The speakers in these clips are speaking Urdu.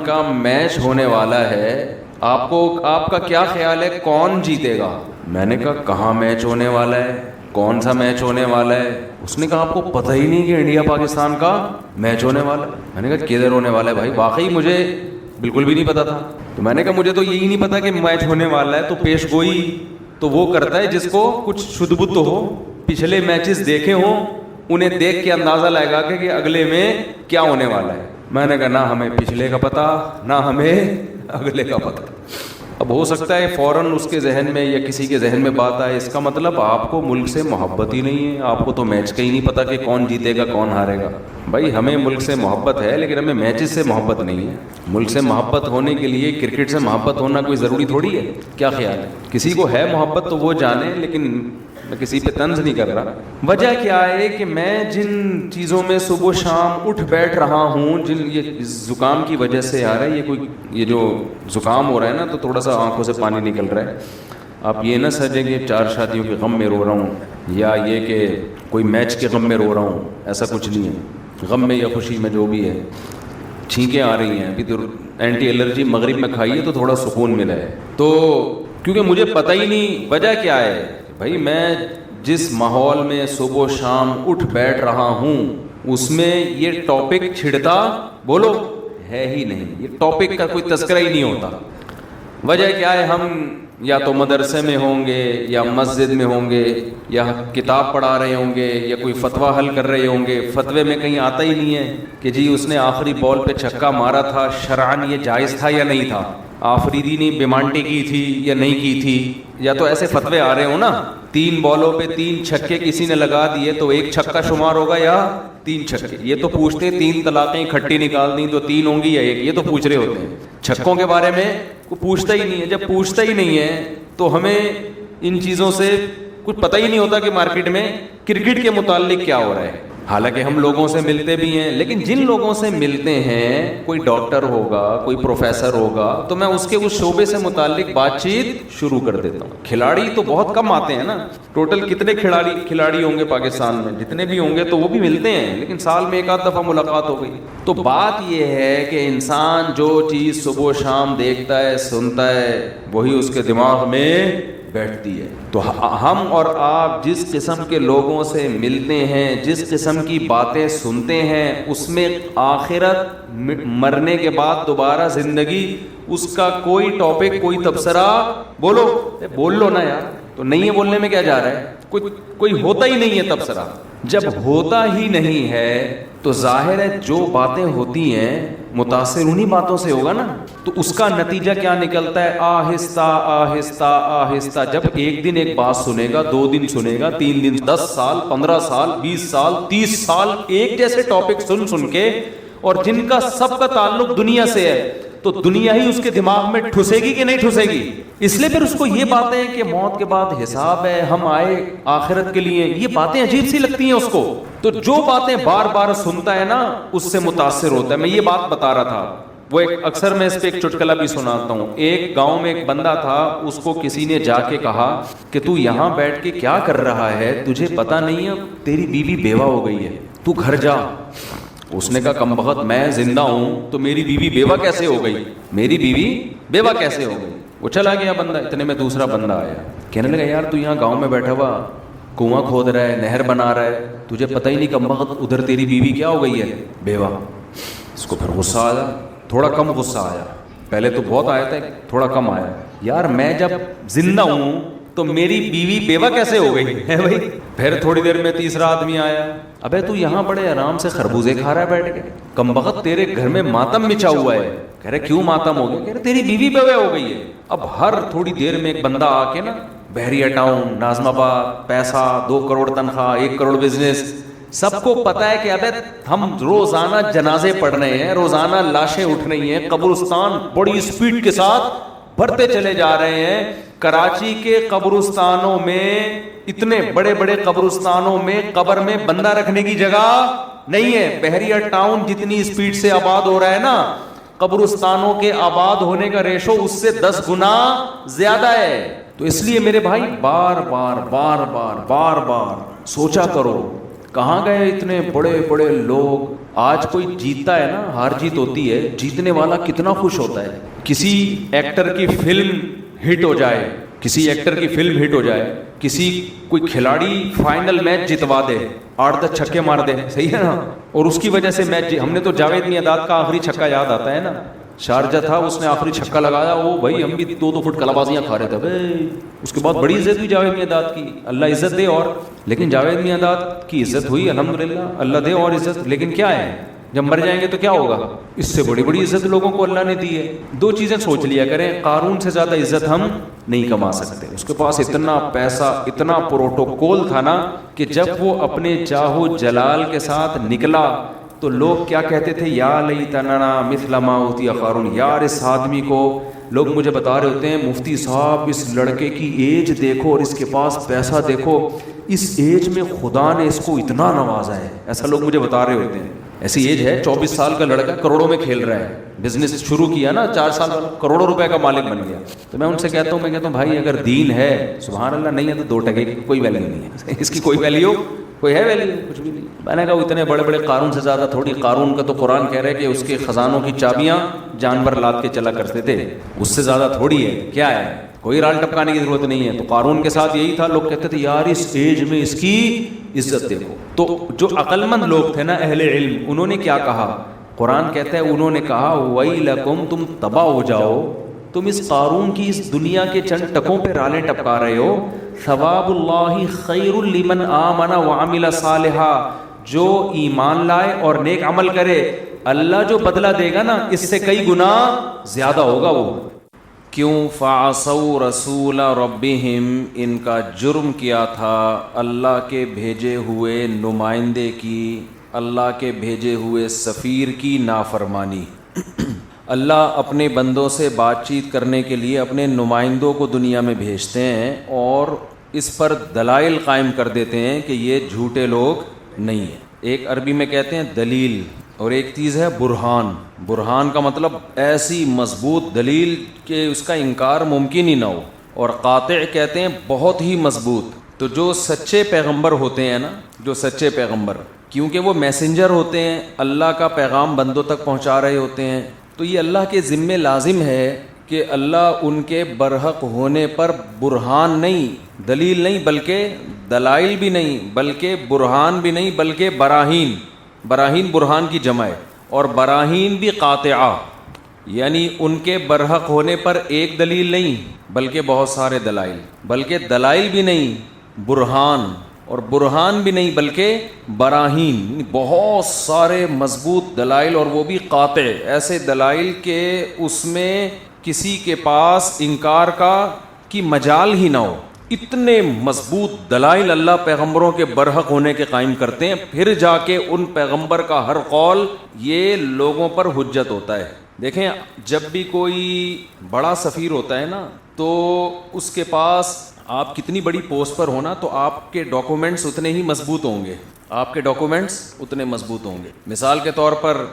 کا میچ ہونے والا ہے, آپ کا کیا خیال ہے کون جیتے گا؟ میں نے کہا کہاں میچ ہونے والا ہے, کون سا میچ ہونے والا ہے؟ اس نے کہا آپ کو پتہ ہی نہیں کہ انڈیا پاکستان کا میچ ہونے والا ہے. میں نے کہا کدھر ہونے والا ہے بھائی؟ واقعی مجھے بالکل بھی نہیں پتا تھا. تو میں نے کہا مجھے تو یہی نہیں پتا کہ میچ ہونے والا ہے, تو پیش گوئی تو وہ کرتا ہے جس کو کچھ شدھ بد ہو, پچھلے میچز دیکھے ہوں, انہیں دیکھ کے اندازہ لگے گا کہ اگلے میں کیا ہونے والا ہے. میں نے کہا نہ ہمیں پچھلے کا پتا نہ ہمیں اگلے کا پتا. اب ہو سکتا ہے فوراً اس کے ذہن میں یا کسی کے ذہن میں بات آئے, اس کا مطلب آپ کو ملک سے محبت ہی نہیں ہے, آپ کو تو میچ کا ہی نہیں پتا کہ کون جیتے گا کون ہارے گا. بھائی ہمیں ملک سے محبت ہے لیکن ہمیں میچز سے محبت نہیں ہے. ملک سے محبت ہونے کے لیے کرکٹ سے محبت ہونا کوئی ضروری تھوڑی ہے. کیا خیال ہے؟ کسی کو ہے محبت تو وہ جانے, لیکن میں کسی پہ طنز نہیں کر رہا. وجہ کیا ہے کہ میں جن چیزوں میں صبح و شام اٹھ بیٹھ رہا ہوں, جن یہ زکام کی وجہ سے آ رہا ہے, یہ جو زکام ہو رہا ہے نا, تو تھوڑا سا آنکھوں سے پانی نکل رہا ہے. آپ یہ نہ سمجھیں کہ 4 شادیوں کے غم میں رو رہا ہوں یا یہ کہ کوئی میچ کے غم میں رو رہا ہوں, ایسا کچھ نہیں ہے. غم میں یا خوشی میں جو بھی ہے, چھینکیں آ رہی ہیں. ابھی تو اینٹی الرجی مغرب میں کھائیے تو تھوڑا سکون ملا ہے. تو کیونکہ مجھے پتہ ہی نہیں وجہ کیا ہے. بھائی میں جس ماحول میں صبح و شام اٹھ بیٹھ رہا ہوں اس میں یہ ٹاپک چھڑتا بولو ہے ہی نہیں. یہ ٹاپک کا کوئی تذکرہ ہی نہیں ہوتا. وجہ کیا ہے؟ ہم یا تو مدرسے میں ہوں گے یا مسجد میں ہوں گے یا کتاب پڑھا رہے ہوں گے یا کوئی فتویٰ حل کر رہے ہوں گے. فتوے میں کہیں آتا ہی نہیں ہے کہ جی اس نے آخری بال پہ چھکا مارا تھا, شرعاً یہ جائز تھا یا نہیں تھا, آفریدی نے بیمانٹی کی تھی یا نہیں کی تھی. یا تو ایسے فتوے آ رہے ہوں نا, 3 بالوں پہ 3 چھکے کسی نے لگا دیے تو 1 چھکا شمار ہوگا یا 3 چھکے. یہ تو پوچھتے 3 طلاقیں اکٹھی نکال دیں تو 3 ہوں گی یا 1, یہ تو پوچھ رہے ہوتے ہیں. چھکوں کے بارے میں کوئی پوچھتا ہی نہیں ہے. جب پوچھتا ہی نہیں ہے تو ہمیں ان چیزوں سے کچھ پتہ ہی نہیں ہوتا کہ مارکیٹ میں کرکٹ کے متعلق کیا ہو رہا ہے. حالانکہ ہم لوگوں سے ملتے بھی ہیں, لیکن جن لوگوں سے ملتے ہیں کوئی ڈاکٹر ہوگا, کوئی پروفیسر ہوگا, تو میں اس کے اس شعبے سے متعلق بات چیت شروع کر دیتا ہوں. کھلاڑی تو بہت کم آتے ہیں نا. ٹوٹل کتنے کھلاڑی ہوں گے پاکستان میں؟ جتنے بھی ہوں گے تو وہ بھی ملتے ہیں, لیکن سال میں 1 آدھ دفعہ ملاقات ہو گئی. تو بات یہ ہے کہ انسان جو چیز صبح و شام دیکھتا ہے سنتا ہے وہی اس کے دماغ میں بیٹھتی ہے. تو ہم اور آپ جس قسم کے لوگوں سے ملتے ہیں, جس قسم کی باتیں سنتے ہیں, اس میں آخرت, مرنے کے بعد دوبارہ زندگی, اس کا کوئی ٹاپک, کوئی تبصرہ بول لو نا یار. تو نہیں ہے بولنے میں کیا جا رہا ہے؟ کوئی ہوتا ہی نہیں ہے تبصرہ. جب ہوتا ہی نہیں ہے تو ظاہر ہے جو باتیں ہوتی ہیں متاثر انہی باتوں سے ہوگا نا. تو اس کا نتیجہ کیا نکلتا ہے؟ آہستہ آہستہ آہستہ جب ایک دن ایک بات سنے گا, 2 دن سنے گا, 3 دن, 10 سال, 15 سال, 20 سال, 30 سال ایک جیسے ٹاپک سن کے, اور جن کا سب کا تعلق دنیا سے ہے, تو دنیا ہی اس کے دماغ میں ٹھسے گی کہ نہیں ٹھسے گی؟ اس لیے پھر اس کو یہ باتیں کہ موت کے بعد حساب ہے, ہم آئے آخرت کے لیے, یہ باتیں عجیب سی لگتی ہیں اس کو. تو جو باتیں بار بار سنتا ہے نا اس سے متاثر ہوتا ہے. میں یہ بات بتا رہا تھا, وہ اکثر میں اس پہ ایک چٹکلا بھی سناتا ہوں. ایک گاؤں میں ایک بندہ تھا, اس کو کسی نے جا کے کہا کہ تو یہاں بیٹھ کے کیا کر رہا ہے, تجھے پتا نہیں ہے تیری بیوی بیوہ ہو گئی ہے, تو گھر جا. اس نے کہا کم بخت میں زندہ ہوں تو میری بیوی بیوہ کیسے ہو گئی, میری بیوی بیوہ کیسے ہو گئی. وہ چلا گیا بندہ. اتنے میں دوسرا بندہ آیا, کہنے لگا یار تو یہاں گاؤں میں بیٹھا ہوا کنواں کھود رہا ہے, نہر بنا رہا ہے, تجھے پتہ ہی نہیں کم بخت ادھر تیری بیوی کیا ہو گئی ہے, بیوہ. اس کو پھر غصہ آیا, تھوڑا کم غصہ آیا. پہلے تو بہت آیا تھا, تھوڑا کم آیا. یار میں جب زندہ ہوں تو میری بیوی بیوہ کیسے ہو گئی ہے بھائی. پھر تھوڑی دیر میں تیسرا آدمی آیا, ابے تو یہاں بڑے آرام سے خربوزے کھا رہا ہے بیٹھ کے, کم بخت تیرے گھر میں ماتم مچا ہوا ہے. کہہ رہے کیوں ماتم ہو گیا؟ کہہ رہے تیری بیوی بیوہ ہو گئی ہے. اب ہر تھوڑی دیر میں ایک بندہ آ کے نا, بحریہ ٹاؤن, ناظم آباد, پیسہ, 2 کروڑ تنخواہ, 1 کروڑ بزنس, سب کو پتا ہے کہ ابے ہم روزانہ جنازے پڑھ رہے ہیں, روزانہ لاشیں اٹھ رہی ہیں, قبرستان بڑی سپیڈ کے ساتھ بھرتے چلے جا رہے ہیں. کراچی کے قبرستانوں میں, اتنے بڑے بڑے قبرستانوں میں قبر میں بندہ رکھنے کی جگہ نہیں ہے. بحریہ ٹاؤن جتنی سپیڈ سے آباد ہو رہا ہے نا, قبرستانوں کے آباد ہونے کا ریشو اس سے 10 گنا زیادہ ہے. تو اس لیے میرے بھائی بار بار سوچا کرو کہاں گئے اتنے بڑے بڑے لوگ؟ آج کوئی جیتتا ہے نا، ہار جیت ہوتی ہے، جیتنے والا کتنا خوش ہوتا ہے. کسی ایکٹر کی فلم ہٹ ہو جائے، کسی ایکٹر کی فلم ہٹ ہو جائے، کسی کوئی کھلاڑی فائنل میچ جتوا دے، 8-10 چھکے مار دے، صحیح ہے نا، اور اس کی وجہ سے میچ، ہم نے تو جاوید میاں کا آخری چھکا یاد آتا ہے نا، شارجہ تھا، اس نے آخری چھکا لگایا، وہ بھائی ہم بھی 2-2 فٹ کلابازیاں کھا رہے تھے بھائی. اس کے بعد بڑی عزت ہوئی جاوید میاں کی، اللہ عزت دے. اور لیکن جاوید میاں کی عزت ہوئی الحمدللہ، اللہ دے اور عزت. لیکن کیا ہے، جب مر جائیں گے تو کیا ہوگا؟ اس سے بڑی بڑی عزت لوگوں کو اللہ نے دی ہے. 2 چیزیں سوچ لیا کریں، قارون سے زیادہ عزت ہم نہیں کما سکتے. اس کے پاس اتنا پیسہ، اتنا پروٹوکول تھا نا، کہ جب وہ اپنے جاہو جلال کے ساتھ نکلا تو لوگ کیا کہتے تھے؟ یا لیتنا مثل ما اوتی قارون. یار اس آدمی کو، لوگ مجھے بتا رہے ہوتے ہیں مفتی صاحب اس لڑکے کی ایج دیکھو اور اس کے پاس پیسہ دیکھو، اس ایج میں خدا نے اس کو اتنا نوازا ہے. ایسا لوگ مجھے بتا رہے ہوتے ہیں. ایسی ایج ہے، 24 سال کا لڑکا کروڑوں میں کھیل رہا ہے، بزنس شروع کیا نا 4 سال والا، کروڑوں روپے کا مالک بن گیا. تو میں ان سے کہتا ہوں بھائی اگر دین ہے، سبحان اللہ، نہیں ہے تو 2 ٹکے کی کوئی ویلیو نہیں ہے. اس کی کوئی ویلیو، کوئی ہے ویلیو؟ کچھ بھی نہیں. میں نے کہا وہ اتنے بڑے بڑے قارون سے زیادہ تھوڑی. قارون کا تو قرآن کہہ رہا ہے کہ اس کے خزانوں کی چابیاں جانور لاد کے چلا کرتے تھے، اس سے زیادہ تھوڑی ہے. کیا ہے، کوئی رال ٹپکانے کی ضرورت نہیں ہے. تو قارون کے ساتھ یہی تھا، لوگ کہتے تھے یار اس ایج میں اس کی عزت دیکھو. تو جو عقل مند لوگ تھے نا، اہل علم، انہوں نے کیا کہا؟ قرآن کہتا ہے انہوں نے کہا وَيْلَكُمْ، تم تباہ ہو جاؤ، تم اس قارون کی اس دنیا کے چند ٹکوں پہ رالیں ٹپکا رہے ہو. ثواب اللہ خیر لمن آمن وعمل صالحا، جو ایمان لائے اور نیک عمل کرے، اللہ جو بدلہ دے گا نا اس سے کئی گنا زیادہ ہوگا. وہ کیوں؟ فعصوا رسول ربہم، ان کا جرم کیا تھا اللہ کے بھیجے ہوئے نمائندے کی، اللہ کے بھیجے ہوئے سفیر کی نافرمانی. اللہ اپنے بندوں سے بات چیت کرنے کے لیے اپنے نمائندوں کو دنیا میں بھیجتے ہیں اور اس پر دلائل قائم کر دیتے ہیں کہ یہ جھوٹے لوگ نہیں ہیں. ایک عربی میں کہتے ہیں دلیل، اور ایک چیز ہے برہان. برہان کا مطلب ایسی مضبوط دلیل کہ اس کا انکار ممکن ہی نہ ہو، اور قاطع کہتے ہیں بہت ہی مضبوط. تو جو سچے پیغمبر ہوتے ہیں نا، جو سچے پیغمبر، کیونکہ وہ میسنجر ہوتے ہیں، اللہ کا پیغام بندوں تک پہنچا رہے ہوتے ہیں، تو یہ اللہ کے ذمے لازم ہے کہ اللہ ان کے برحق ہونے پر برہان نہیں، دلیل نہیں، بلکہ دلائل بھی نہیں، بلکہ برہان بھی نہیں، بلکہ براہین. براہین برہان کی جمع ہے، اور براہین بھی قاطعہ، یعنی ان کے برحق ہونے پر ایک دلیل نہیں بلکہ بہت سارے دلائل، بلکہ دلائل بھی نہیں برہان، اور برہان بھی نہیں بلکہ براہین، بہت سارے مضبوط دلائل، اور وہ بھی قاطع، ایسے دلائل کہ اس میں کسی کے پاس انکار کی مجال ہی نہ ہو. اتنے مضبوط دلائل اللہ پیغمبروں کے برحق ہونے کے قائم کرتے ہیں، پھر جا کے ان پیغمبر کا ہر قول یہ لوگوں پر حجت ہوتا ہے. دیکھیں جب بھی کوئی بڑا سفیر ہوتا ہے نا، تو اس کے پاس آپ کتنی بڑی پوسٹ پر ہونا تو آپ کے ڈاکومنٹس اتنے ہی مضبوط ہوں گے، آپ کے ڈاکومنٹس اتنے مضبوط ہوں گے. مثال کے طور پر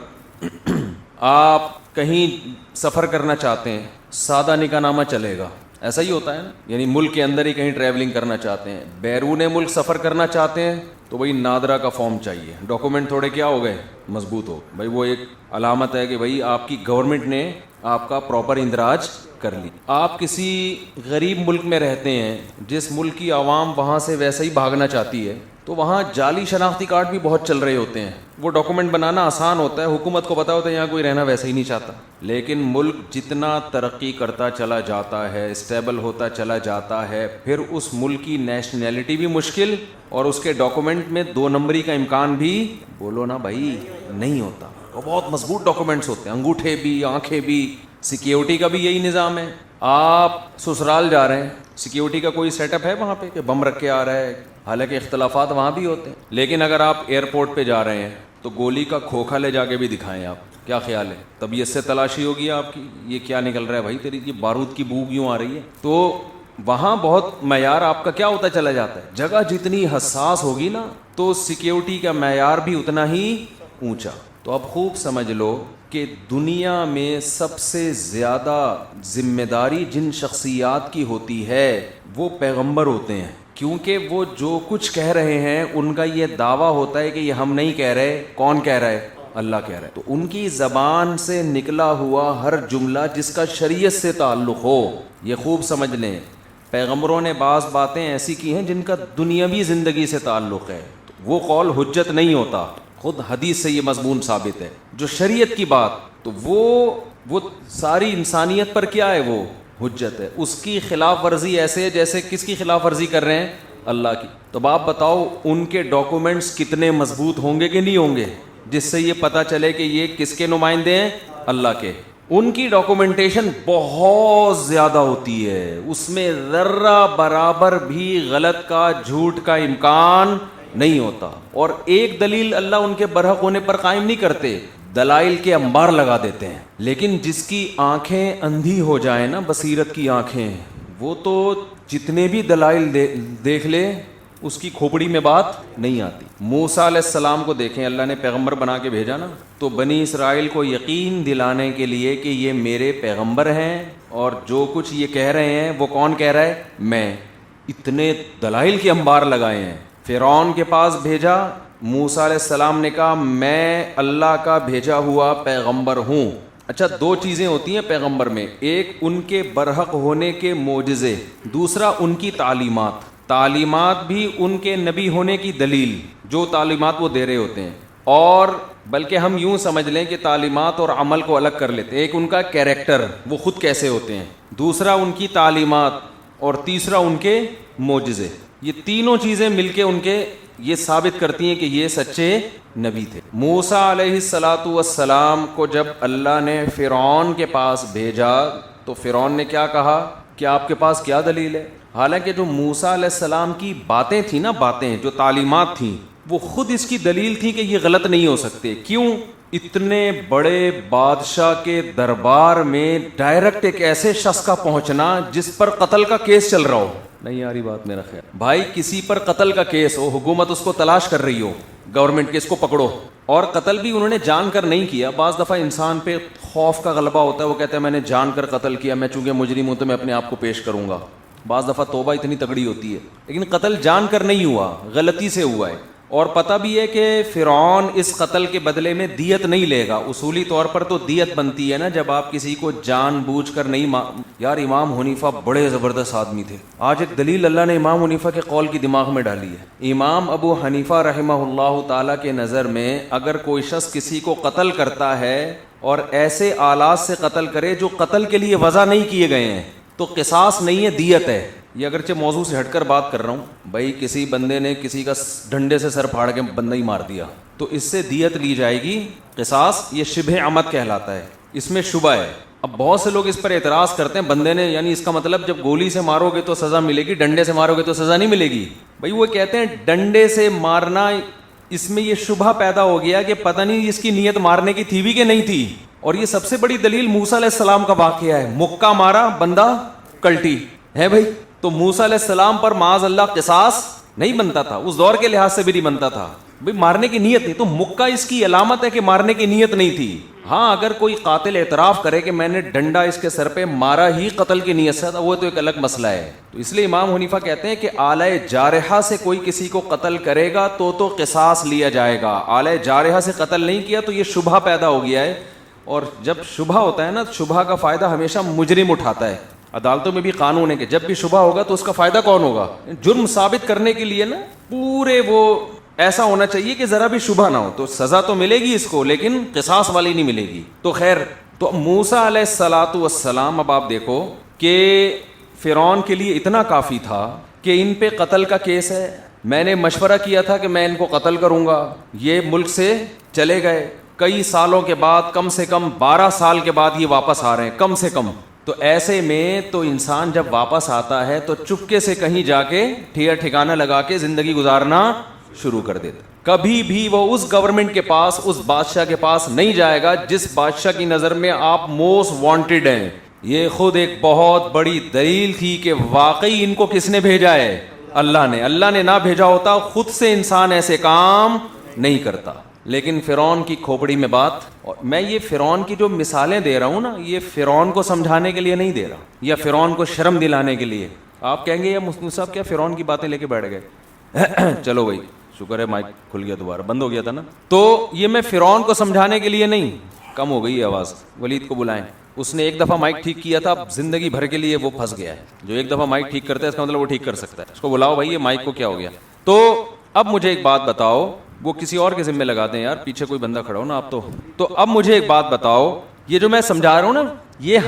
آپ کہیں سفر کرنا چاہتے ہیں، سادہ نکاح نامہ چلے گا، ایسا ہی ہوتا ہے نا، یعنی ملک کے اندر ہی کہیں ٹریولنگ کرنا چاہتے ہیں. بیرون ملک سفر کرنا چاہتے ہیں تو وہی نادرا کا فارم چاہیے، ڈاکومنٹ تھوڑے کیا ہو گئے، مضبوط ہو بھائی. وہ ایک علامت ہے کہ بھائی آپ کی گورنمنٹ نے آپ کا پراپر اندراج کر لی. آپ کسی غریب ملک میں رہتے ہیں، جس ملک کی عوام وہاں سے ویسے ہی بھاگنا چاہتی ہے، تو وہاں جعلی شناختی کارڈ بھی بہت چل رہے ہوتے ہیں. وہ ڈاکومنٹ بنانا آسان ہوتا ہے، حکومت کو پتہ ہوتا ہے یہاں کوئی رہنا ویسے ہی نہیں چاہتا. لیکن ملک جتنا ترقی کرتا چلا جاتا ہے، اسٹیبل ہوتا چلا جاتا ہے، پھر اس ملک کی نیشنلٹی بھی مشکل، اور اس کے ڈاکومنٹ میں 2 نمبری کا امکان بھی، بولو نا بھائی، نہیں ہوتا. وہ بہت مضبوط ڈاکومنٹس ہوتے ہیں، انگوٹھے بھی، آنکھیں بھی. سیکیورٹی کا بھی یہی نظام ہے. آپ سسرال جا رہے ہیں، سیکیورٹی کا کوئی سیٹ اپ ہے وہاں پہ کہ بم رکھ کے آ رہا ہے؟ حالانکہ اختلافات وہاں بھی ہوتے ہیں. لیکن اگر آپ ایئرپورٹ پہ جا رہے ہیں تو گولی کا کھوکھا لے جا کے بھی دکھائیں آپ، کیا خیال ہے؟ طبیعت سے تلاشی ہوگی آپ کی، یہ کیا نکل رہا ہے بھائی، تیری یہ بارود کی بو کیوں آ رہی ہے؟ تو وہاں بہت معیار آپ کا کیا ہوتا چلا جاتا ہے. جگہ جتنی حساس ہوگی نا تو سیکیورٹی کا معیار بھی اتنا ہی اونچا. تو اب خوب سمجھ لو کہ دنیا میں سب سے زیادہ ذمہ داری جن شخصیات کی ہوتی ہے وہ پیغمبر ہوتے ہیں. کیونکہ وہ جو کچھ کہہ رہے ہیں ان کا یہ دعویٰ ہوتا ہے کہ یہ ہم نہیں کہہ رہے. کون کہہ رہا ہے؟ اللہ کہہ رہا ہے. تو ان کی زبان سے نکلا ہوا ہر جملہ جس کا شریعت سے تعلق ہو, یہ خوب سمجھ لیں, پیغمبروں نے بعض باتیں ایسی کی ہیں جن کا دنیاوی زندگی سے تعلق ہے, تو وہ قول حجت نہیں ہوتا. خود حدیث سے یہ مضمون ثابت ہے. جو شریعت کی بات تو وہ ساری انسانیت پر کیا ہے, وہ حجت ہے. اس کی خلاف ورزی ایسے ہے جیسے کس کی خلاف ورزی کر رہے ہیں؟ اللہ کی. تو آپ بتاؤ ان کے ڈاکومنٹس کتنے مضبوط ہوں گے کہ نہیں ہوں گے, جس سے یہ پتہ چلے کہ یہ کس کے نمائندے ہیں؟ اللہ کے. ان کی ڈاکومنٹیشن بہت زیادہ ہوتی ہے, اس میں ذرہ برابر بھی غلط کا جھوٹ کا امکان نہیں ہوتا. اور ایک دلیل اللہ ان کے برحق ہونے پر قائم نہیں کرتے, دلائل کے انبار لگا دیتے ہیں. لیکن جس کی آنکھیں اندھی ہو جائیں نا, بصیرت کی آنکھیں, وہ تو جتنے بھی دلائل دیکھ لے اس کی کھوپڑی میں بات نہیں آتی. موسیٰ علیہ السلام کو دیکھیں, اللہ نے پیغمبر بنا کے بھیجا نا, تو بنی اسرائیل کو یقین دلانے کے لیے کہ یہ میرے پیغمبر ہیں اور جو کچھ یہ کہہ رہے ہیں وہ کون کہہ رہا ہے؟ میں. اتنے دلائل کے انبار لگائے ہیں. فرعون کے پاس بھیجا, موسیٰ علیہ السلام نے کہا میں اللہ کا بھیجا ہوا پیغمبر ہوں. اچھا, دو چیزیں ہوتی ہیں پیغمبر میں, ایک ان کے برحق ہونے کے معجزے, دوسرا ان کی تعلیمات. تعلیمات بھی ان کے نبی ہونے کی دلیل, جو تعلیمات وہ دے رہے ہوتے ہیں. اور بلکہ ہم یوں سمجھ لیں کہ تعلیمات اور عمل کو الگ کر لیتے ہیں. ایک ان کا کیریکٹر, وہ خود کیسے ہوتے ہیں, دوسرا ان کی تعلیمات, اور تیسرا ان کے معجزے. یہ تینوں چیزیں مل کے ان کے یہ ثابت کرتی ہیں کہ یہ سچے نبی تھے. موسیٰ علیہ السلام کو جب اللہ نے فرعون کے پاس بھیجا تو فرعون نے کیا کہا کہ آپ کے پاس کیا دلیل ہے؟ حالانکہ جو موسیٰ علیہ السلام کی باتیں تھیں نا, باتیں جو تعلیمات تھیں, وہ خود اس کی دلیل تھی کہ یہ غلط نہیں ہو سکتے. کیوں؟ اتنے بڑے بادشاہ کے دربار میں ڈائریکٹ ایک ایسے شخص کا پہنچنا جس پر قتل کا کیس چل رہا ہو. نہیں آ رہی بات میرا خیال بھائی, کسی پر قتل کا کیس ہو, حکومت اس کو تلاش کر رہی ہو, گورنمنٹ کے اس کو پکڑو, اور قتل بھی انہوں نے جان کر نہیں کیا. بعض دفعہ انسان پہ خوف کا غلبہ ہوتا ہے, وہ کہتا ہے میں نے جان کر قتل کیا, میں چونکہ مجرم ہوں تو میں اپنے آپ کو پیش کروں گا. بعض دفعہ توبہ اتنی تگڑی ہوتی ہے, لیکن قتل جان کر نہیں ہوا, غلطی سے ہوا ہے. اور پتہ بھی ہے کہ فرعون اس قتل کے بدلے میں دیت نہیں لے گا. اصولی طور پر تو دیت بنتی ہے نا جب آپ کسی کو جان بوجھ کر نہیں یار امام حنیفہ بڑے زبردست آدمی تھے. آج ایک دلیل اللہ نے امام حنیفہ کے قول کی دماغ میں ڈالی ہے. امام ابو حنیفہ رحمہ اللہ تعالیٰ کے نظر میں اگر کوئی شخص کسی کو قتل کرتا ہے اور ایسے آلات سے قتل کرے جو قتل کے لیے وضع نہیں کیے گئے ہیں, تو قصاص نہیں ہے, دیت ہے. یہ اگرچہ موضوع سے ہٹ کر بات کر رہا ہوں بھائی, کسی بندے نے کسی کا ڈنڈے سے سر پھاڑ کے بندہ ہی مار دیا تو اس سے دیت لی جائے گی. قصاص یہ شبہ عمد کہلاتا ہے, اس میں شبہ ہے. اب بہت سے لوگ اس پر اعتراض کرتے ہیں, بندے نے, یعنی اس کا مطلب جب گولی سے مارو گے تو سزا ملے گی, ڈنڈے سے مارو گے تو سزا نہیں ملے گی. بھائی وہ کہتے ہیں ڈنڈے سے مارنا, اس میں یہ شبہ پیدا ہو گیا کہ پتہ نہیں اس کی نیت مارنے کی تھی بھی کہ نہیں تھی. اور یہ سب سے بڑی دلیل موسیٰ علیہ السلام کا واقعہ ہے. مکہ مارا, بندہ کلٹی ہے بھائی. تو موسیٰ علیہ السلام پر معاذ اللہ قصاص نہیں بنتا تھا, اس دور کے لحاظ سے بھی نہیں بنتا تھا. بھائی مارنے کی نیت نہیں, تو مکہ اس کی علامت ہے کہ مارنے کی نیت نہیں تھی. ہاں اگر کوئی قاتل اعتراف کرے کہ میں نے ڈنڈا اس کے سر پہ مارا ہی قتل کی نیت سے تھا, وہ تو ایک الگ مسئلہ ہے. تو اس لیے امام حنیفہ کہتے ہیں کہ آلہ جارحہ سے کوئی کسی کو قتل کرے گا تو قصاص لیا جائے گا. آلہ جارحہ سے قتل نہیں کیا تو یہ شبہ پیدا ہو گیا ہے. اور جب شبہ ہوتا ہے نا, شبہ کا فائدہ ہمیشہ مجرم اٹھاتا ہے. عدالتوں میں بھی قانون ہے کہ جب بھی شبہ ہوگا تو اس کا فائدہ کون ہوگا؟ جرم ثابت کرنے کے لیے نا پورے وہ ایسا ہونا چاہیے کہ ذرا بھی شبہ نہ ہو, تو سزا تو ملے گی اس کو, لیکن قصاص والی نہیں ملے گی. تو خیر, تو موسیٰ علیہ السلام, اب آپ دیکھو کہ فرعون کے لیے اتنا کافی تھا کہ ان پہ قتل کا کیس ہے, میں نے مشورہ کیا تھا کہ میں ان کو قتل کروں گا, یہ ملک سے چلے گئے. کئی سالوں کے بعد, کم سے کم 12 سال کے بعد یہ واپس آ رہے ہیں کم سے کم. تو ایسے میں تو انسان جب واپس آتا ہے تو چپکے سے کہیں جا کے ٹھکانہ لگا کے زندگی گزارنا شروع کر دیتا. کبھی بھی وہ اس گورنمنٹ کے پاس, اس بادشاہ کے پاس نہیں جائے گا جس بادشاہ کی نظر میں آپ موسٹ وانٹیڈ ہیں. یہ خود ایک بہت بڑی دلیل تھی کہ واقعی ان کو کس نے بھیجا ہے؟ اللہ نے. اللہ نے نہ بھیجا ہوتا خود سے انسان ایسے کام نہیں کرتا. لیکن فرعون کی کھوپڑی میں بات, اور میں یہ فرعون کی جو مثالیں دے رہا ہوں نا, یہ فرعون کو سمجھانے کے لیے نہیں دے رہا یا فرعون کو شرم دلانے کے لیے. آپ کہیں گے یہ مفتی صاحب کیا فرعون کی باتیں لے کے بیٹھ گئے. چلو بھائی شکر ہے مائک کھل گیا دوبارہ, بند ہو گیا تھا نا. تو یہ میں فرعون کو سمجھانے کے لیے نہیں, کم ہو گئی ہے آواز, ولید کو بلائیں. اس نے ایک دفعہ مائک ٹھیک کیا تھا, زندگی بھر کے لیے وہ پھنس گیا ہے. جو ایک دفعہ مائک ٹھیک کرتا ہے اس کا مطلب وہ ٹھیک کر سکتا ہے. اس کو بلاؤ بھائی یہ مائک کو کیا ہو گیا. تو اب مجھے ایک بات بتاؤ, وہ کسی اور کے ذمہ لگا دیں یار, پیچھے کوئی بندہ کھڑا ہو نا آپ تو اب مجھے ایک بات بتاؤ, یہ جو میں سمجھا رہا ہوں نا, یہ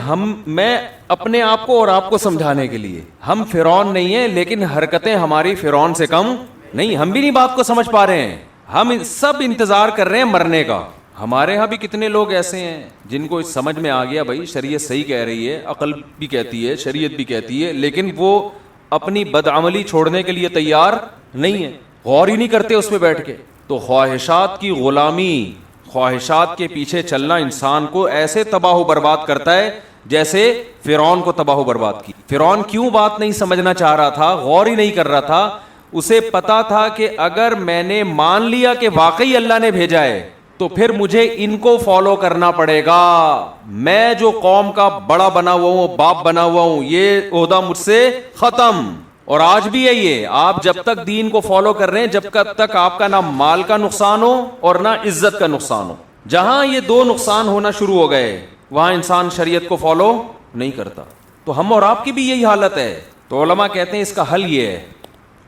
میں اپنے آپ کو اور آپ کو سمجھانے کے لیے, ہم فرعون نہیں ہیں لیکن حرکتیں ہماری فرعون سے کم نہیں. ہم بھی نہیں بات کو سمجھ پا رہے ہیں, ہم سب انتظار کر رہے ہیں مرنے کا. ہمارے ہاں بھی کتنے لوگ ایسے ہیں جن کو سمجھ میں آ گیا بھائی شریعت صحیح کہہ رہی ہے, عقل بھی کہتی ہے, شریعت بھی کہتی ہے, لیکن وہ اپنی بدعملی چھوڑنے کے لیے تیار نہیں ہے, غور ہی نہیں کرتے اس پہ بیٹھ کے. تو خواہشات کی غلامی, خواہشات کے پیچھے چلنا انسان کو ایسے تباہ و برباد کرتا ہے جیسے فرعون کو تباہ و برباد کی. فرعون کیوں بات نہیں سمجھنا چاہ رہا تھا, غور ہی نہیں کر رہا تھا. اسے پتا تھا کہ اگر میں نے مان لیا کہ واقعی اللہ نے بھیجا ہے تو پھر مجھے ان کو فالو کرنا پڑے گا. میں جو قوم کا بڑا بنا ہوا ہوں, باپ بنا ہوا ہوں, یہ عہدہ مجھ سے ختم. اور آج بھی ہے یہ, آپ جب تک دین کو فالو کر رہے ہیں جب تک آپ کا نہ مال کا نقصان ہو اور نہ عزت کا نقصان ہو. جہاں یہ دو نقصان ہونا شروع ہو گئے وہاں انسان شریعت کو فالو نہیں کرتا. تو ہم اور آپ کی بھی یہی حالت ہے. تو علماء کہتے ہیں اس کا حل یہ ہے,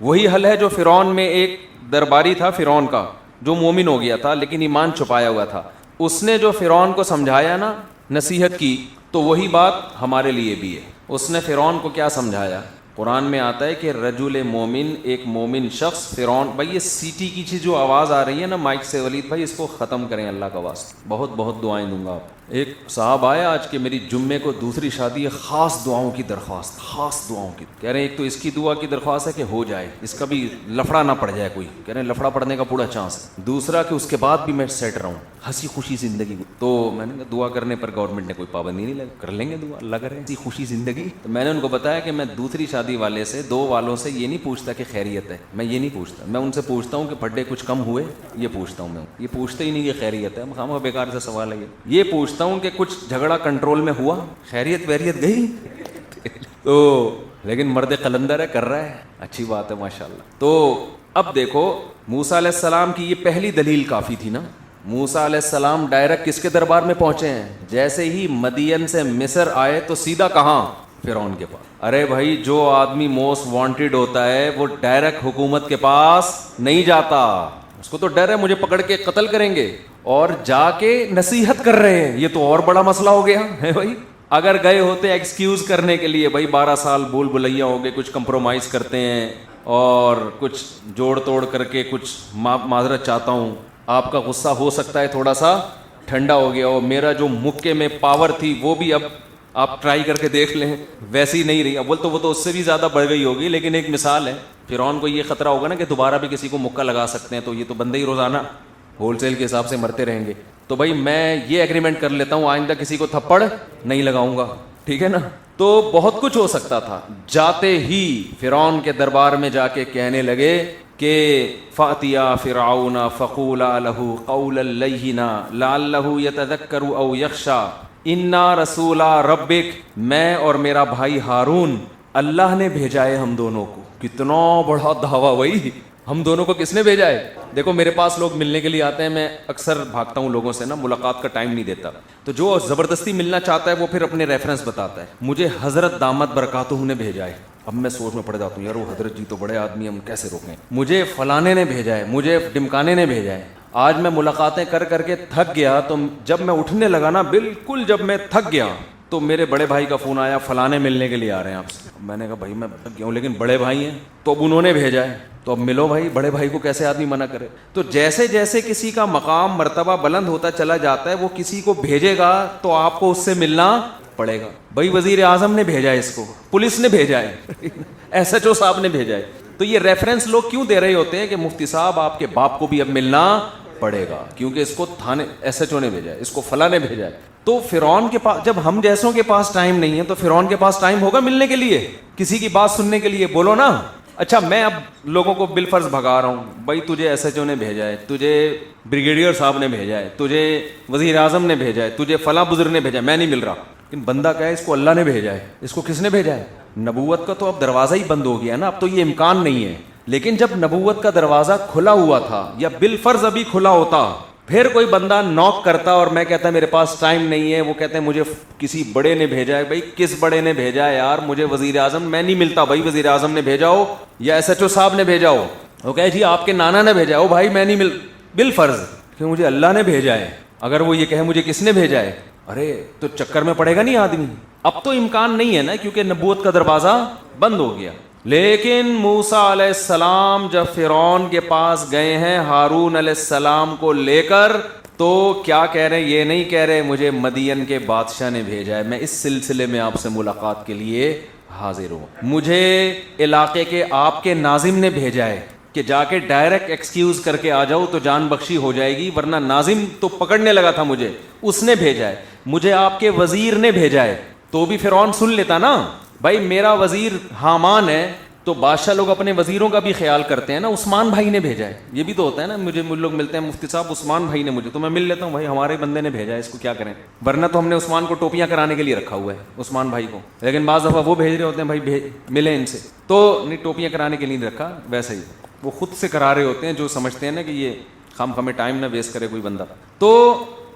وہی حل ہے جو فرعون میں ایک درباری تھا فرعون کا, جو مومن ہو گیا تھا لیکن ایمان چھپایا ہوا تھا. اس نے جو فرعون کو سمجھایا نا, نصیحت کی, تو وہی بات ہمارے لیے بھی ہے. اس نے فرعون کو کیا سمجھایا؟ قرآن میں آتا ہے کہ رجل مومن, ایک مومن شخص فرعون. بھائی یہ سیٹی کی چیز جو آواز آ رہی ہے نا مائک سے, ولید بھائی اس کو ختم کریں اللہ کا واسطہ, بہت بہت دعائیں دوں گا آپ. ایک صاحب آیا آج کے میری جمعے کو, دوسری شادی ہے, خاص دعاؤں کی درخواست, خاص دعاؤں کی. کہہ رہے ہیں ایک تو اس کی دعا کی درخواست ہے کہ ہو جائے, اس کا بھی لفڑا نہ پڑ جائے کوئی, کہہ رہے ہیں لفڑا پڑنے کا پورا چانس ہے. دوسرا کہ اس کے بعد بھی میں سیٹ رہوں, ہنسی خوشی زندگی. تو میں نے کہا دعا کرنے پر گورنمنٹ نے کوئی پابندی نہیں لگی, کر لیں گے دعا, اللہ کرے ہنسی خوشی زندگی. تو میں نے ان کو بتایا کہ میں دوسری شادی والے سے, دو والوں سے یہ نہیں پوچھتا کہ خیریت ہے, میں یہ نہیں پوچھتا. میں ان سے پوچھتا ہوں کہ پھڈے کچھ کم ہوئے, یہ پوچھتا ہوں میں. یہ پوچھتے ہی نہیں کہ خیریت ہے, خامخواہ بیکار سے سوال ہے یہ پوچھتا ہوں کہ کچھ جھگڑا کنٹرول میں ہوا, خیریت ویریت گئی. تو لیکن مرد قلندر ہے, کر رہا ہے, اچھی بات ہے ماشاءاللہ. تو اب دیکھو موسیٰ علیہ السلام کی یہ پہلی دلیل کافی تھی نا. موسیٰ علیہ السلام ڈائریکٹ کس کے دربار میں پہنچے ہیں؟ جیسے ہی مدین سے مصر آئے تو سیدھا کہاں؟ فرعون کے پاس. ارے بھائی جو آدمی موسٹ وانٹیڈ ہوتا ہے وہ ڈائریکٹ حکومت کے پاس نہیں جاتا, اس کو تو ڈر ہے مجھے پکڑ کے قتل کریں گے, اور جا کے نصیحت کر رہے ہیں, یہ تو اور بڑا مسئلہ ہو گیا ہے بھائی. اگر گئے ہوتے ایکسکیوز کرنے کے لیے, بھائی 12 سال بھول بھلیا ہو گئے, کچھ کمپرومائز کرتے ہیں اور کچھ جوڑ توڑ کر کے کچھ معذرت چاہتا ہوں, آپ کا غصہ ہو سکتا ہے تھوڑا سا ٹھنڈا ہو گیا ہو, میرا جو مکے میں پاور تھی وہ بھی اب آپ ٹرائی کر کے دیکھ لیں ویسی نہیں رہی. اول تو وہ تو اس سے بھی زیادہ بڑھ گئی ہوگی, لیکن ایک مثال ہے. فرعون کو یہ خطرہ ہوگا نا کہ دوبارہ بھی کسی کو مکہ لگا سکتے ہیں, تو یہ تو بندے ہی روزانہ ہول سیل کے حساب سے مرتے رہیں گے. تو بھائی میں یہ ایگریمنٹ کر لیتا ہوں آئندہ کسی کو تھپڑ نہیں لگاؤں گا, ٹھیک ہے نا. تو بہت کچھ ہو سکتا تھا. جاتے ہی فرعون کے دربار میں جا کے کہنے لگے کہ فَأْتِيَا فِرْعَوْنَ فَقُولَا لَهُ قَوْلًا لَيِّنًا لَعَلَّهُ يَتَذَكَّرُ أَوْ يَخْشَىٰ اِنَّا رَسُولَا رَبِّكَ, میں اور میرا بھائی ہارون اللہ نے بھیجا ہے ہم دونوں کو. کتنا بڑا دعویٰ بھائی, ہم دونوں کو کس نے بھیجا ہے؟ دیکھو میرے پاس لوگ ملنے کے لیے آتے ہیں, میں اکثر بھاگتا ہوں لوگوں سے نا, ملاقات کا ٹائم نہیں دیتا. تو جو زبردستی ملنا چاہتا ہے وہ پھر اپنے ریفرنس بتاتا ہے, مجھے حضرت دامت برکاتہ نے بھیجا ہے. اب میں سوچ میں پڑ جاتا ہوں یار وہ حضرت جی تو بڑے آدمی, ہم کیسے روکیں, مجھے فلانے نے بھیجا ہے, مجھے ڈمکانے نے بھیجا ہے. آج میں ملاقاتیں کر کر کے تھک گیا, تو جب میں اٹھنے لگا نا, بالکل جب میں تھک گیا تو میرے بڑے بھائی کا فون آیا, فلانے ملنے کے لیے آ رہے ہیں آپ سے. میں نے کہا بھائی میں تھک گیا ہوں لیکن بڑے بھائی ہیں, تو اب انہوں نے بھیجا ہے تو اب ملو بھائی. بڑے بھائی کو کیسے آدمی منع کرے؟ تو جیسے جیسے کسی کا مقام مرتبہ بلند ہوتا چلا جاتا ہے, وہ کسی کو بھیجے گا تو آپ کو اس سے ملنا پڑے گا. بھائی وزیر اعظم نے بھیجا ہے اس کو, پولیس نے بھیجا ہے, ایس ایچ او صاحب نے بھیجا ہے. تو یہ ریفرنس لوگ کیوں دے رہے ہوتے ہیں کہ مفتی صاحب آپ کے باپ کو بھی اب ملنا پڑے گا, کیونکہ اس کو تھانے ایس ایچ او نے بھیجا ہے, اس کو فلاں نے بھیجا ہے. تو فرعون کے پاس, جب ہم جیسوں کے پاس ٹائم نہیں ہے تو فرعون کے پاس ٹائم ہوگا ملنے کے لیے, کسی کی بات سننے کے لیے؟ بولو نا. اچھا میں اب لوگوں کو بالفرض بھگا رہا ہوں, بھائی تجھے ایس ایچ او نے بھیجا ہے, تجھے بریگیڈیئر صاحب نے بھیجا ہے, تجھے وزیر اعظم نے بھیجا ہے, تجھے فلاں بزرگ نے بھیجا ہے, میں نہیں مل رہا. لیکن بندہ کیا ہے, اس کو اللہ نے بھیجا ہے. اس کو کس نے بھیجا ہے؟ نبوت کا تو اب دروازہ ہی بند ہو گیا نا, اب تو یہ امکان نہیں ہے. لیکن جب نبوت کا دروازہ کھلا ہوا تھا یا بالفرض ابھی کھلا ہوتا, پھر کوئی بندہ نوک کرتا اور میں کہتا میرے پاس ٹائم نہیں ہے, وہ کہتے ہیں مجھے کسی بڑے نے بھیجا ہے. بھائی کس بڑے نے بھیجا ہے یار, مجھے وزیر اعظم, میں نہیں ملتا بھائی, وزیر اعظم نے بھیجا ہو یا ایس ایچ او صاحب نے بھیجا ہو, وہ کہے جی آپ کے نانا نے بھیجا ہو, بھائی میں نہیں مل, بالفرض کہ مجھے اللہ نے بھیجا ہے. اگر وہ یہ کہے مجھے کس نے بھیجا ہے, ارے تو چکر میں پڑے گا نہیں آدمی. اب تو امکان نہیں ہے نا, کیونکہ نبوت کا دروازہ بند ہو گیا. لیکن موسیٰ علیہ السلام جب فرعون کے پاس گئے ہیں ہارون علیہ السلام کو لے کر, تو کیا کہہ رہے ہیں, یہ نہیں کہہ رہے مجھے مدین کے بادشاہ نے بھیجا ہے, میں اس سلسلے میں آپ سے ملاقات کے لیے حاضر ہوں, مجھے علاقے کے آپ کے ناظم نے بھیجا ہے کہ جا کے ڈائریکٹ ایکسکیوز کر کے آ جاؤ تو جان بخشی ہو جائے گی, ورنہ ناظم تو پکڑنے لگا تھا مجھے, اس نے بھیجا ہے. مجھے آپ کے وزیر نے بھیجا ہے, تو بھی فرعون سن لیتا نا, بھائی میرا وزیر حامان ہے, تو بادشاہ لوگ اپنے وزیروں کا بھی خیال کرتے ہیں نا, عثمان بھائی نے بھیجا ہے. یہ بھی تو ہوتا ہے نا, مجھے لوگ ملتے ہیں مفتی صاحب عثمان بھائی نے مجھے, تو میں مل لیتا ہوں, بھائی ہمارے بندے نے بھیجا ہے, اس کو کیا کریں, ورنہ تو ہم نے عثمان کو ٹوپیاں کرانے کے لیے رکھا ہوا ہے, عثمان بھائی کو. لیکن بعض دفعہ وہ بھیج رہے ہوتے ہیں بھائی ملیں ان سے, تو نہیں ٹوپیاں کرانے کے لیے نہیں رکھا, ویسے ہی وہ خود سے کرا رہے ہوتے ہیں, جو سمجھتے ہیں نا کہ یہ ہمیں ٹائم نہ ویسٹ کرے کوئی بندہ. تو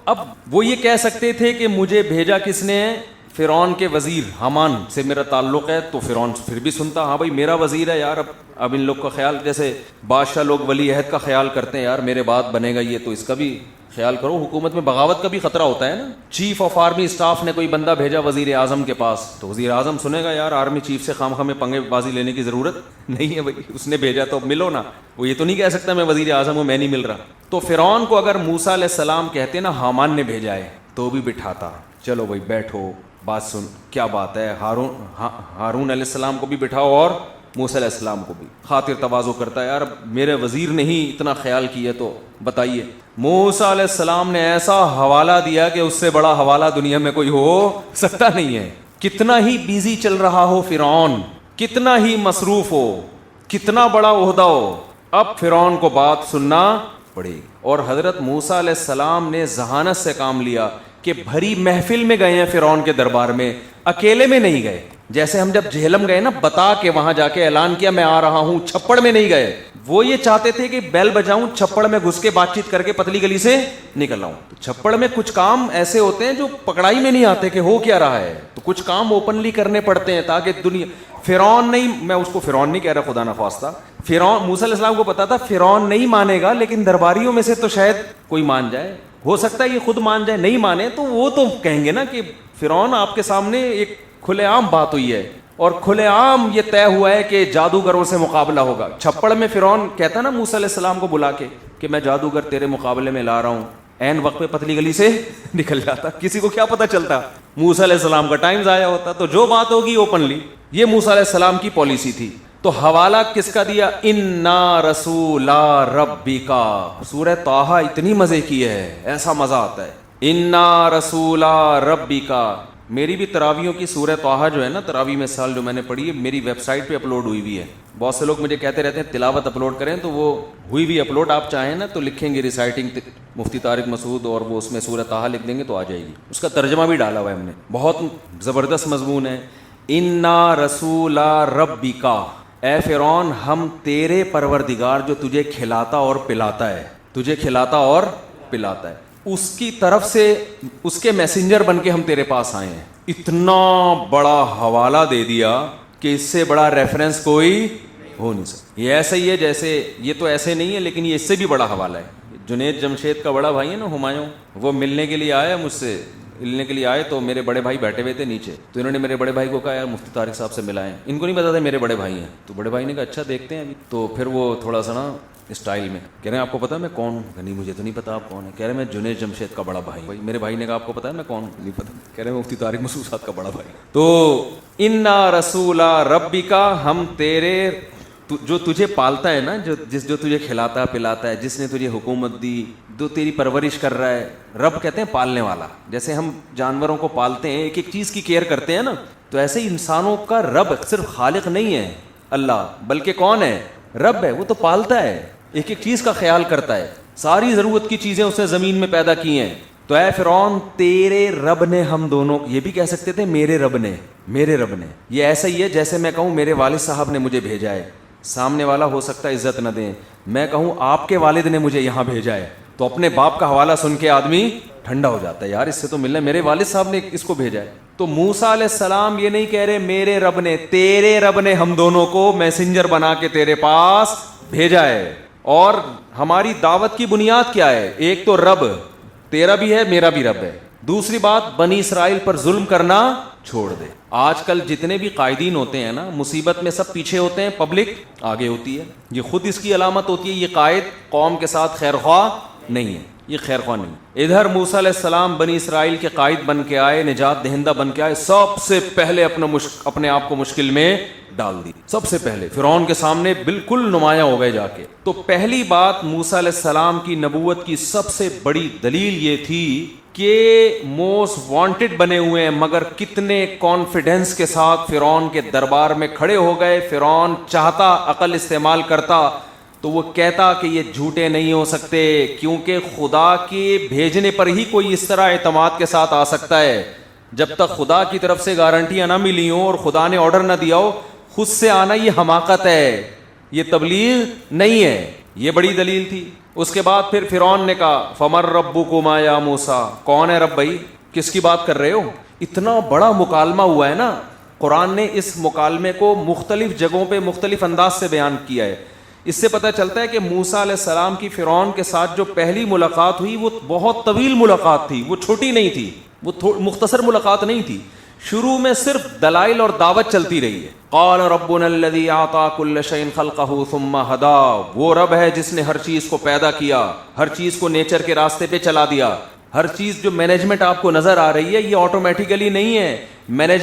اب وہ یہ کہہ سکتے تھے کہ مجھے بھیجا کس نے, فرعون کے وزیر حامان سے میرا تعلق ہے, تو فرعون پھر بھی سنتا, ہاں بھائی میرا وزیر ہے یار, اب ان لوگ کا خیال, جیسے بادشاہ لوگ ولی عہد کا خیال کرتے ہیں, یار میرے بعد بنے گا یہ, تو اس کا بھی خیال کرو, حکومت میں بغاوت کا بھی خطرہ ہوتا ہے نا. چیف آف آرمی اسٹاف نے کوئی بندہ بھیجا وزیر اعظم کے پاس, تو وزیر اعظم سنے گا یار آرمی چیف سے خام میں پنگے بازی لینے کی ضرورت نہیں ہے, بھائی اس نے بھیجا تو اب ملو نا. وہ یہ تو نہیں کہہ سکتا میں وزیر اعظم ہوں, میں نہیں مل رہا. تو فرعون کو اگر موسیٰ علیہ السلام کہتے نا حامان نے بھیجا ہے, تو بھی بٹھاتا, چلو بھائی بیٹھو, بات سن, کیا بات ہے, ہارون علیہ السلام کو بھی بٹھاؤ اور موسیٰ علیہ السلام کو بھی. خاطر تواضع کرتا ہے, یار میرے وزیر نے ہی اتنا خیال کیا تو بتائیے. موسیٰ علیہ السلام نے ایسا حوالہ دیا کہ اس سے بڑا حوالہ دنیا میں کوئی ہو سکتا نہیں ہے. کتنا ہی بیزی چل رہا ہو فرعون, کتنا ہی مصروف ہو, کتنا بڑا عہدہ ہو, اب فرعون کو بات سننا پڑے گی. اور حضرت موسیٰ علیہ السلام نے ذہانت سے کام لیا کہ بھری محفل میں گئے ہیں فرعون کے دربار میں, اکیلے میں نہیں گئے. جیسے ہم جب جہلم گئے نا, بتا کے وہاں جا کے اعلان کیا میں آ رہا ہوں, چھپڑ میں نہیں گئے. وہ یہ چاہتے تھے کہ بیل بجاؤں, چھپڑ میں گھس کے بات چیت کر کے پتلی گلی سے نکل آؤں. چھپڑ میں کچھ کام ایسے ہوتے ہیں جو پکڑائی میں نہیں آتے کہ ہو کیا رہا ہے, تو کچھ کام اوپنلی کرنے پڑتے ہیں تاکہ دنیا. فرعون نہیں, میں اس کو فرعون نہیں کہہ رہا خدا نخواستہ, فرعون موسیٰ علیہ السلام کو پتا تھا فرعون نہیں مانے گا, لیکن درباریوں میں سے تو شاید کوئی مان جائے, ہو سکتا ہے یہ خود مان جائے. نہیں مانے تو وہ تو کہیں گے نا کہ فرعون آپ کے سامنے ایک کھلے عام بات ہوئی ہے, اور کھلے عام یہ طے ہوا ہے کہ جادوگروں سے مقابلہ ہوگا. چھپڑ میں فرعون کہتا نا موسیٰ علیہ السلام کو بلا کے کہ میں جادوگر تیرے مقابلے میں لا رہا ہوں, عین وقت پہ پتلی گلی سے نکل جاتا, کسی کو کیا پتہ چلتا, موسیٰ علیہ السلام کا ٹائم ضائع ہوتا. تو جو بات ہوگی اوپنلی, یہ موسیٰ علیہ السلام کی پالیسی تھی. تو حوالہ کس کا دیا, انا رسولا ربکا. سورہ طٰہٰ اتنی مزے کی ہے, ایسا مزہ آتا ہے. انا رسولا ربکا. میری بھی تراویحوں کی سورہ طٰہٰ جو ہے نا, تراویح میں سال جو میں نے پڑھی ہے, میری ویب سائٹ پہ اپلوڈ ہوئی ہوئی ہے. بہت سے لوگ مجھے کہتے رہتے ہیں تلاوت اپلوڈ کریں, تو وہ ہوئی بھی اپلوڈ, آپ چاہیں نا تو لکھیں گے ریسائٹنگ مفتی طارق مسعود, اور وہ اس میں سورہ طٰہٰ لکھ دیں گے تو آ جائے گی. اس کا ترجمہ بھی ڈالا ہوا ہے ہم نے, بہت زبردست مضمون ہے. انا رسولا ربکا, اے فرعون ہم تیرے پروردگار جو تجھے کھلاتا اور پلاتا ہے, تجھے کھلاتا اور پلاتا ہے, اس کی طرف سے اس کے میسنجر بن کے ہم تیرے پاس آئے ہیں. اتنا بڑا حوالہ دے دیا کہ اس سے بڑا ریفرنس کوئی ہو نہیں سکتا. یہ ایسا ہی ہے جیسے, یہ تو ایسے نہیں ہے لیکن یہ اس سے بھی بڑا حوالہ ہے. جنید جمشید کا بڑا بھائی ہے نا ہمایوں, وہ ملنے کے لیے آیا مجھ سے, ملنے کے لیے آئے تو میرے بڑے بھائی بیٹھے ہوئے تھے نیچے, تو انہوں نے میرے بڑے بھائی کو کہا یار مفتی طارق صاحب سے ملائیں. ان کو نہیں پتا تھا میرے بڑے بھائی ہیں, تو بڑے بھائی نے کہا اچھا دیکھتے ہیں ابھی. تو پھر وہ تھوڑا سا نا اسٹائل میں کہہ رہے ہیں آپ کو پتا ہے میں کون ہوں, نہیں مجھے تو نہیں پتا آپ کون ہیں. کہہ رہے ہیں میں جنید جمشید کا بڑا بھائی. میرے بھائی نے کہا آپ کو پتا ہے میں کون ہوں, نہیں پتا. کہہ رہے ہیں مفتی طارق مسعود صاحب کا بڑا بھائی. تو انا رسولا ربکا, ہم تیرے جو تجھے پالتا ہے نا, جو تجھے کھلاتا پلاتا ہے, جس نے تجھے حکومت دی, جو تیری پرورش کر رہا ہے. رب کہتے ہیں پالنے والا. جیسے ہم جانوروں کو پالتے ہیں, ایک ایک چیز کی کیئر کرتے ہیں نا, تو ایسے ہی انسانوں کا رب صرف خالق نہیں ہے اللہ, بلکہ کون ہے, رب ہے. وہ تو پالتا ہے, ایک ایک چیز کا خیال کرتا ہے. ساری ضرورت کی چیزیں اس نے زمین میں پیدا کی ہیں, تو اے فرعون تیرے رب نے ہم دونوں، یہ بھی کہہ سکتے تھے میرے رب نے، میرے رب نے، یہ ایسا ہی ہے جیسے میں کہوں میرے والد صاحب نے مجھے بھیجا ہے، سامنے والا ہو سکتا ہے عزت نہ دیں، میں کہوں آپ کے والد نے مجھے یہاں بھیجا ہے، تو اپنے باپ کا حوالہ سن کے آدمی ٹھنڈا ہو جاتا ہے، یار اس سے تو ملنا، میرے والد صاحب نے اس کو بھیجا ہے۔ تو موسیٰ علیہ السلام یہ نہیں کہہ رہے میرے رب نے، تیرے رب نے ہم دونوں کو میسنجر بنا کے تیرے پاس بھیجا ہے۔ اور ہماری دعوت کی بنیاد کیا ہے؟ ایک تو رب، تیرا بھی ہے میرا بھی رب ہے، دوسری بات بنی اسرائیل پر ظلم کرنا چھوڑ دے۔ آج کل جتنے بھی قائدین ہوتے ہیں نا، مصیبت میں سب پیچھے ہوتے ہیں، پبلک آگے ہوتی ہے، یہ خود اس کی علامت ہوتی ہے، یہ قائد قوم کے ساتھ خیر خواہ نہیں ہے، یہ خیر خواہ نہیں۔ ادھر موسیٰ علیہ السلام بنی اسرائیل کے قائد بن کے آئے، نجات دہندہ بن کے آئے، سب سے پہلے اپنے آپ کو مشکل میں ڈال دی، سب سے پہلے فرعون کے سامنے بالکل نمایاں ہو گئے جا کے۔ تو پہلی بات موسیٰ علیہ السلام کی نبوت کی سب سے بڑی دلیل یہ تھی کہ موسٹ وانٹڈ بنے ہوئے ہیں، مگر کتنے کانفیڈنس کے ساتھ فرعون کے دربار میں کھڑے ہو گئے۔ فرعون چاہتا، عقل استعمال کرتا تو وہ کہتا کہ یہ جھوٹے نہیں ہو سکتے، کیونکہ خدا کے بھیجنے پر ہی کوئی اس طرح اعتماد کے ساتھ آ سکتا ہے۔ جب تک خدا کی طرف سے گارنٹیاں نہ ملی ہوں اور خدا نے آرڈر نہ دیا ہو، خود سے آنا یہ حماقت ہے، یہ تبلیغ نہیں ہے۔ یہ بڑی دلیل تھی۔ اس کے بعد پھر فرعون نے کہا فمن ربکما یا موسیٰ، کون ہے رب بھائی، کس کی بات کر رہے ہو؟ اتنا بڑا مکالمہ ہوا ہے نا، قرآن نے اس مکالمے کو مختلف جگہوں پہ مختلف انداز سے بیان کیا ہے۔ اس سے پتہ چلتا ہے کہ موسیٰ علیہ السلام کی فرعون کے ساتھ جو پہلی ملاقات ہوئی وہ بہت طویل ملاقات تھی، وہ چھوٹی نہیں تھی، وہ مختصر ملاقات نہیں تھی۔ شروع میں صرف دلائل اور دعوت چلتی رہی ہے۔ قال ربنا الذي اعطى كل شيء خلقه ثم هدى، وہ رب ہے جس نے ہر چیز کو پیدا کیا، ہر چیز کو نیچر کے راستے پہ چلا دیا۔ ہر چیز جو مینجمنٹ آپ کو نظر آ رہی ہے یہ آٹومیٹیکلی نہیں ہے، مینجمنٹ